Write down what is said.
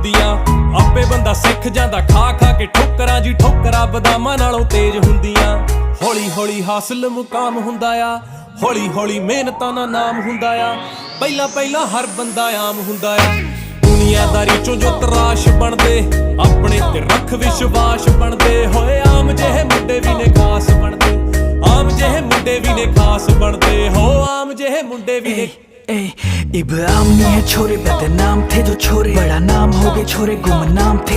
ਹੁੰਦੀਆਂ। ਆਪੇ ਬੰਦਾ ਸਿੱਖ ਜਾਂਦਾ ਖਾ ਖਾ ਕੇ ਠੋਕਰਾਂ ਜੀ, ਠੋਕਰਾਂ ਬਦਾਮਾਂ ਨਾਲੋਂ ਤੇਜ਼ ਹੁੰਦੀਆਂ। ਹੌਲੀ ਹੌਲੀ ਹਾਸਲ ਮੁਕਾਮ ਹੁੰਦਾ ਆ, ਹੌਲੀ ਹੌਲੀ ਮਿਹਨਤਾਂ ਦਾ ਨਾਮ ਹੁੰਦਾ ਆ। ਪਹਿਲਾਂ ਪਹਿਲਾਂ ਹਰ ਬੰਦਾ ਆਮ ਹੁੰਦਾ ਆ। ਦੁਨੀਆਦਾਰੀ ਚੋਂ ਜੋ ਤਰਾਸ਼ ਬਣਦੇ, ਆਪਣੇ ਤੇ ਰੱਖ ਵਿਸ਼ਵਾਸ ਬਣਦੇ ਹੋਏ। ਆਮ ਜਿਹੇ ਮੁੰਡੇ ਵੀ ਨੇ ਖਾਸ ਬਣਦੇ, ਆਮ ਜਿਹੇ ਮੁੰਡੇ ਵੀ ਨੇ ਖਾਸ ਬਣਦੇ ਹੋ। ਆਮ ਜਿਹੇ ਮੁੰਡੇ ਵੀ ਨੇ इब्राहिम नहीं है छोरे, बदनाम थे जो छोरे, बड़ा नाम हो गए छोरे, गुमनाम थे